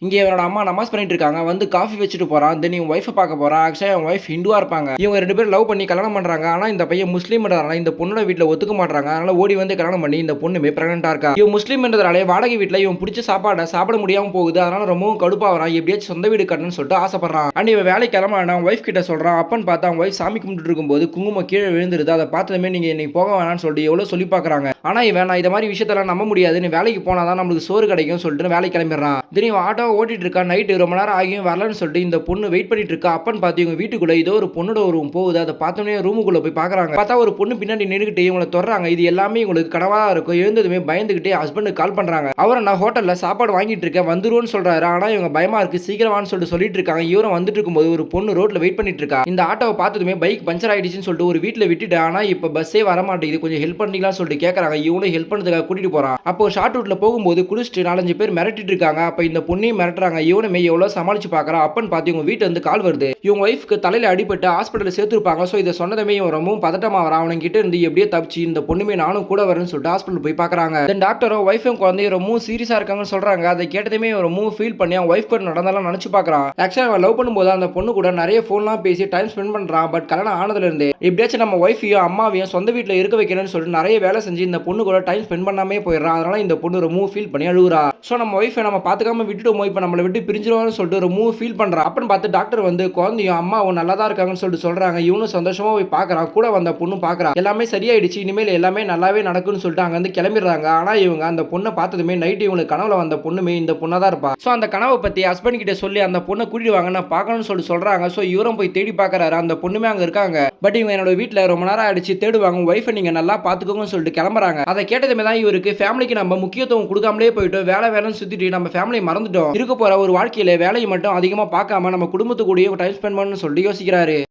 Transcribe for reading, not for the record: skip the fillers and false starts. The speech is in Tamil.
இங்க இவனோட அம்மா நமாஸ் பண்ணிட்டு இருக்காங்க. வந்து காஃபி வச்சுட்டு போறான். தென் இவன் ஒய்ஃப பார்க்க போறான். ஆக்சுவலா இவன் ஒய்ஃப் ஹிந்துவா இருப்பாங்க. இவங்க 2 பேரும் லவ் பண்ணி கல்யாணம் பண்றாங்க. ஆனா இந்த பையன் முஸ்லீம்ன்றதால இந்த பொண்ணோட வீட்ல ஒத்துக்க மாட்றாங்க. அதனால ஓடி வந்து கல்யாணம் பண்ணி இந்த பொண்ணுமே பிரெக்னன்ட்டா இருக்கா. இவன் முஸ்லீம்ன்றதால வாடகை வீட்ல இவன் புடிச்ச சாப்பாட சாப்பிட முடியாம போகுது. அதனால ரொம்பவும் கடுப்பாவறான். எப்படியாச்சும் சொந்த வீடு கட்டணும்னு சொல்லிட்டு ஆசைப்படுறான். அண்ட் இவன் வேலைக்கு கிளம்புறான். ஒய்ஃப் கிட்ட சொல்றான். அப்பன்னு பார்த்தா அவன் ஒய்ஃப் சாமி கும்பிட்டுட்டு இருக்கும்போது குங்குமம் கீழ விழுந்துருது. அத பார்த்ததுமே நீங்க இன்னைக்கு போக வேணாம்னு சொல்லிட்டு எவ்வளவு சொல்லி பார்க்கறாங்க. ஆனா இவன் நான் இந்த மாதிரி விஷயத்தெல்லாம் நம்ப முடியாது. நீ வேலைக்கு போனா தான் நம்மளுக்கு சோறு கிடைக்கும்னு சொல்லிட்டு வேலைக்கு கிளம்பிடுறான். திடீர்னு இவன் ஆட்டோவ ஓட்டிட்டு இருக்கான். நைட் ரொம்ப நேரம் ஆகியும் வரலன்னு சொல்லிட்டு இந்த பொண்ணு வெயிட் பண்ணிட்டு இருக்கா. அப்பன்னு பார்த்து இவங்க வீட்டுக்குள்ள ஏதோ ஒரு பொண்ணோட உருவம் போகுது. அதை பார்த்தோன்னே ரூமுக்குள்ள போய் பார்க்கறாங்க. பார்த்தா ஒரு பொண்ணு பின்னாடி நின்னுகிட்டு இவங்களை தொடுறாங்க. இது எல்லாமே இவங்களுக்கு கனவா இருக்கும். எழுந்ததுமே பயந்துகிட்டே ஹஸ்பண்டுக்கு கால் பண்றாங்க. அவரை நான் ஹோட்டல்ல சாப்பாடு வாங்கிட்டு இருக்கேன் வந்துருவோன்னு சொல்றாரு. ஆனா இவங்க பயமா இருக்கு சீக்கிரம் வான்னு சொல்லிட்டு இருக்காங்க. இவரும் வந்துட்டு இருக்கும்போது ஒரு பொண்ணு ரோட்ல வெயிட் பண்ணிட்டு இருக்கா. இந்த ஆட்டோவை பார்த்ததுமே பைக் பஞ்சர் ஆயிடுச்சுன்னு சொல்லிட்டு ஒரு வீட்ல விட்டுட்டு ஆனா இப்ப பஸ்ஸே வர மாட்டேங்குது கொஞ்சம் ஹெல்ப் பண்ணீங்களான்னு சொல்லிட்டு கேட்கறாங்க. இவனும் ஹெல்ப் பண்ணதுக்காக கூட்டிட்டு போறான். அப்போ ஷார்ட் ரூட்ல போகும்போது குடிச்சிட்டு 4-5 பேர் மிரட்டிட்டு இருக்காங்க. அப்ப இந்த பொண்ணையும் மிரட்டுறாங்க. இவனுமே எவ்வளவு சமாளிச்சு பார்க்கறான். அப்பன்னு பார்த்து இவங்க வீட்டுல இருந்து கால் வருது. இவங்க ஒய்ஃப்க்கு தலையில அடிபட்டு ஹாஸ்பிட்டல்ல சேர்த்திருப்பாங்க. சோ இத சொன்னதுமே இவன் ரொம்பவும் பதட்டமா வரான். அவன் கிட்ட இருந்து எப்படியே தப்பிச்சு இந்த பொண்ணுமே நானும் கூட வரேன்னு சொல்லிட்டு ஹாஸ்பிட்டல் போய் பார்க்கறாங்க. தென் டாக்டரும் ஒய்ஃபும் குழந்தையும் ரொம்பவும் சீரியஸா இருக்காங்கன்னு சொல்றாங்க. அதை கேட்டதுமே இவன் ரொம்பவும் ஃபீல் பண்ணி அவன் ஒய்ஃப் கூட நடந்தாலும் நினைச்சு பார்க்கறான். ஆக்சுவலா அவன் லவ் பண்ணும்போது அந்த பொண்ணு கூட நிறைய போன்லாம் பேசி டைம் ஸ்பெண்ட் பண்றான். பட் கல்யாணம் ஆனதுல இருந்து எப்படியாச்சும் நம்ம ஒய்ஃபையும் அம்மாவையும் சொந்த வீட்ல இருக்க வைக்கணும்னு சொல்லிட்டு நிறைய வேலை செஞ்சு இந்த பொண்ணு கூட டைம் ஸ்பெண்ட் பண்ணாமே போயிடுறான். அதனால இந்த பொண்ணு ரொம்பவும் ஃபீல் பண்ணி அழுகுறா. சோ நம்ம ஒய்ஃபை நம்ம பாத்துக்காம விட்டுட்டோமோ இப்ப நம்மளை விட்டு பிரிஞ்சிருவான்னு சொல்லிட்டு ரொம்பவும் ஃபீல் பண்றான். அப்பன்னு பார்த்து டாக்டர் வந்து குழந்தையும் அம்மாவும் நல்லா தான் இருக்காங்கன்னு சொல்லிட்டு சொல்றாங்க. இவனும் சந்தோஷமா போய் பார்க்கறான். கூட வந்த பொண்ணு பார்க்கறா. எல்லாமே சரியாயிடுச்சு. இனிமேல் எல்லாமே நல்லாவே நடக்கும்னு சொல்லிட்டு அங்க வந்து கிளம்பிடுறாங்க. ஆனா இவங்க அந்த பொண்ணை பார்த்ததுமே நைட் இவங்களுக்கு கனவுல வந்த பொண்ணுமே இந்த பொண்ணா தான் இருப்பா. சோ அந்த கனவை பத்தி ஹஸ்பண்ட் கிட்ட சொல்லி அந்த பொண்ணை கூட்டிட்டு வாங்க நான் பார்க்கணும்னு சொல்லிட்டு சொல்றாங்க. சோ இவரும் போய் தேடி பார்க்கறாரு. அந்த பொண்ணுமே அங்க இருக்காங்க. பட் இவங்க என்னோட வீட்ல ரொம்ப நேரம் ஆயிடுச்சு தேடுவாங்க. ஒய்ஃபை நீங்க நல்லா பாத்துக்கோங்கன்னு சொல்லிட்டு கிளம்புறாங்க. அதை கேட்டதுமே தான் இவருக்கு ஃபேமிலிக்கு நம்ம முக்கியத்துவம் கொடுக்காமலே போயிட்டோம். வேலைன்னு சுத்திட்டு நம்ம ஃபேமிலியை மறந்துட்டோம். இருக்க போற ஒரு வாழ்க்கையில வேலையை மட்டும் அதிகமா பார்க்காம நம்ம குடும்பத்து கூடயே டைம் ஸ்பெண்ட் பண்ணணும்னு சொல்லிட்டு யோசிக்கிறாரு.